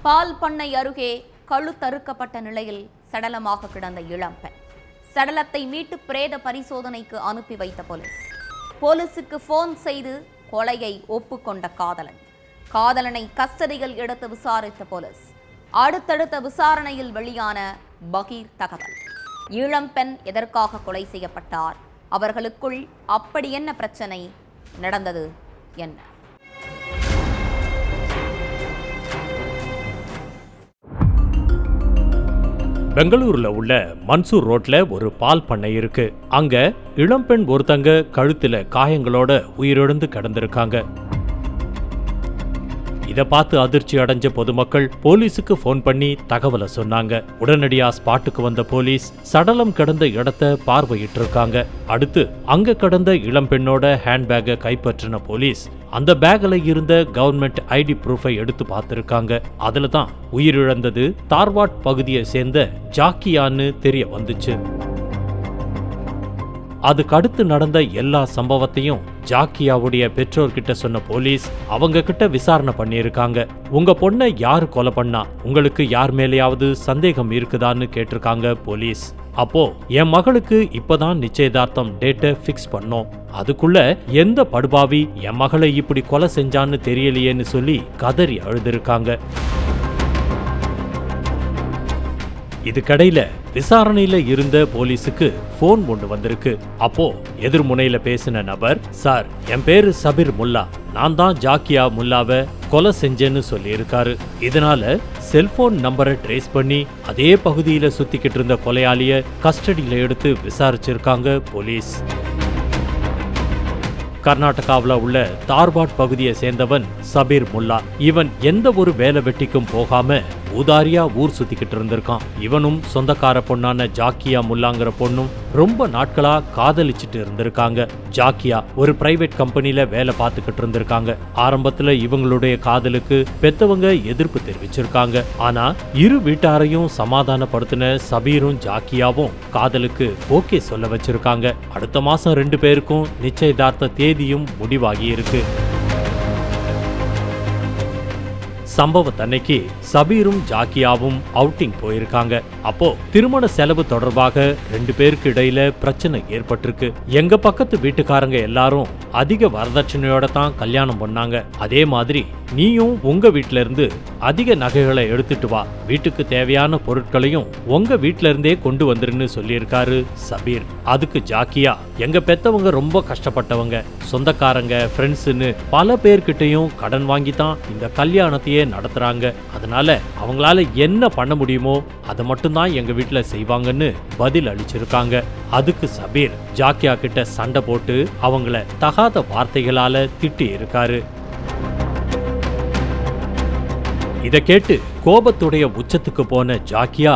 பால் பண்ணை அருகே கழுத்தறுக்கப்பட்ட நிலையில் சடலமாக கிடந்த இளம்பெண். சடலத்தை மீட்டு பிரேத பரிசோதனைக்கு அனுப்பி வைத்த போலீசுக்கு போன் செய்து கொலையை ஒப்புக்கொண்ட காதலனை கஸ்டடியில் எடுத்து விசாரித்த போலீஸ். அடுத்தடுத்த விசாரணையில் வெளியான பகீர் தகவல். இளம்பெண் எதற்காக கொலை செய்யப்பட்டார்? அவர்களுக்குள் அப்படி என்ன பிரச்சனை நடந்தது? என்ன? பெங்களூர்ல உள்ள மன்சூர் ரோட்ல ஒரு பால் பண்ணை இருக்கு. அங்க இளம்பெண் ஒருத்தங்க கழுத்துல காயங்களோட உயிரிழந்து கிடந்திருக்காங்க. இதை பார்த்து அதிர்ச்சி அடைஞ்ச பொதுமக்கள் போலீஸுக்கு போன் பண்ணி தகவலை சொன்னாங்க. உடனடியா ஸ்பாட்டுக்கு வந்த போலீஸ் சடலம் கிடந்த இடத்தை பார்வையிட்டு இருக்காங்க. அடுத்து அங்க கிடந்த இளம்பெண்ணோட ஹேண்ட்பேக்கை கைப்பற்றின போலீஸ் அந்த பேக்ல இருந்த கவர்மெண்ட் ஐடி ப்ரூஃபை எடுத்து பார்த்திருக்காங்க. அதுல தான் உயிரிழந்தது தார்வாட் பகுதியை சேர்ந்த ஜாக்கியான்னு தெரிய வந்துச்சு. அதுக்கு அடுத்து நடந்த எல்லா சம்பவத்தையும் ஜாக்கியாவுடைய பெற்றோர்கிட்ட சொன்ன போலீஸ் அவங்க கிட்ட விசாரணை பண்ணியிருக்காங்க. உங்க பொண்ணை யாரு கொலை பண்ணா, உங்களுக்கு யார் மேலேயாவது சந்தேகம் இருக்குதான்னு கேட்டிருக்காங்க போலீஸ். அப்போ என் மகளுக்கு இப்பதான் நிச்சயதார்த்தம் டேட்டை பிக்ஸ் பண்ணோம், அதுக்குள்ள எந்த படுபாவி என் மகளை இப்படி கொலை செஞ்சான்னு தெரியலையேன்னு சொல்லி கதறி அழுதிருக்காங்க. இதுக்கடையில விசாரணையில இருந்த போலீஸுக்கு போன் ஒன்று வந்திருக்கு. அப்போ எதிர்முனையில பேசின நபர், சார் என் பேரு சபீர் முல்லா, நான் தான் ஜாக்கியா முல்லாவை கொலை செஞ்சேன்னு சொல்லியிருக்காரு. இதனால செல்போன் நம்பரை ட்ரேஸ் பண்ணி அதே பகுதியில சுத்திக்கிட்டு இருந்த கொலையாளிய கஸ்டடியில எடுத்து விசாரிச்சிருக்காங்க போலீஸ். கர்நாடகாவில் உள்ள தார்வாட் பகுதியை சேர்ந்தவன் சபீர் முல்லா. இவன் எந்த ஒரு வேலை வெட்டிக்கும் போகாம ஊதாரியா ஊர் சுத்திக்கிட்டு இருந்திருக்கான். இவனும் சொந்தக்கார பொண்ணான ஜாக்கியா முல்லாங்கிற பொண்ணும் ரொம்ப நாட்களா காதலிச்சுட்டு இருந்திருக்காங்க. ஜாக்கியா ஒரு பிரைவேட் கம்பெனில வேலை பார்த்துக்கிட்டு இருந்திருக்காங்க. ஆரம்பத்துல இவங்களுடைய காதலுக்கு பெத்தவங்க எதிர்ப்பு தெரிவிச்சிருக்காங்க. ஆனா இரு வீட்டாரையும் சமாதானப்படுத்தின சபீரும் ஜாக்கியாவும் காதலுக்கு ஓகே சொல்ல வச்சிருக்காங்க. அடுத்த மாசம் 2 பேருக்கும் நிச்சயதார்த்த தேதியும் முடிவாகி இருக்கு. சம்பவத்தன்னைக்கு சபீரும் ஜாக்கியாவும் அவுட்டிங் போயிருக்காங்க. அப்போ திருமண செலவு தொடர்பாக 2 பேருக்கு இடையில பிரச்சனை ஏற்பட்டிருக்கு. எங்க பக்கத்து வீட்டுக்காரங்க எல்லாரும் அதிக வரதட்சணையோட தான் கல்யாணம் பண்ணாங்க. அதே மாதிரி நீயும் உங்க வீட்ல இருந்து அதிக நகைகளை எடுத்துட்டு வா, வீட்டுக்கு தேவையான பொருட்களையும் உங்க வீட்ல இருந்தே கொண்டு வந்துருன்னு சொல்லியிருக்காரு சபீர். அதுக்கு ஜாக்கியா, எங்க பெத்தவங்க ரொம்ப கஷ்டப்பட்டவங்க, சொந்தக்காரங்க ஃப்ரெண்ட்ஸ்னு பல பேர்கிட்டையும் கடன் வாங்கித்தான் இந்த கல்யாணத்தையே நடத்துறாங்க. அதனால அவங்களால என்ன பண்ண முடியுமோ அதை மட்டும்தான் எங்க வீட்டுல செய்வாங்கன்னு பதில் அளிச்சிருக்காங்க. அதுக்கு சபீர் ஜாக்கியா கிட்ட சண்டை போட்டு அவங்கள தகாத வார்த்தைகளால திட்டி இருக்காரு. இதை கேட்டு கோபத்துடைய உச்சத்துக்கு போன ஜாக்கியா,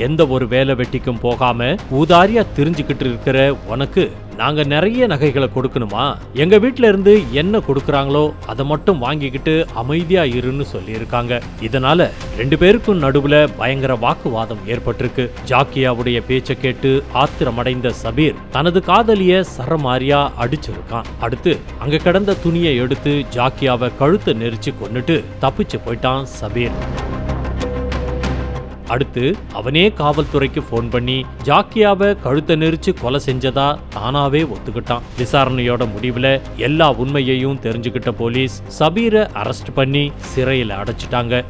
எந்த ஒரு வேலை வெட்டிக்கும் போகாம ஊதாரியா தெரிஞ்சுக்கிட்டு இருக்கிற உனக்கு நாங்க நிறைய நகைகளை கொடுக்கணுமா? எங்க வீட்ல இருந்து என்ன கொடுக்கறாங்களோ அதை மட்டும் வாங்கிக்கிட்டு அமைதியா இருன்னு சொல்லியிருக்காங்க. இதனால 2 பேருக்கும் நடுவுல பயங்கர வாக்குவாதம் ஏற்பட்டிருக்கு. ஜாக்கியாவுடைய பேச்சை கேட்டு ஆத்திரமடைந்த சபீர் தனது காதலிய சரமாரியா அடிச்சிருக்கான். அடுத்து அங்க கிடந்த துணியை எடுத்து ஜாக்கியாவை கழுத்தை நெரிச்சு கொன்னுட்டு தப்பிச்சு போயிட்டான் சபீர். அடுத்து அவனே காவல்துறைக்கு போன் பண்ணி ஜாக்கியாவை கழுத்தை நெரிச்சு கொலை செஞ்சதா தானாவே ஒத்துக்கிட்டான். விசாரணையோட முடிவுல எல்லா உண்மையையும் தெரிஞ்சுக்கிட்ட போலீஸ் சபீரை அரெஸ்ட் பண்ணி சிறையில அடைச்சிட்டாங்க.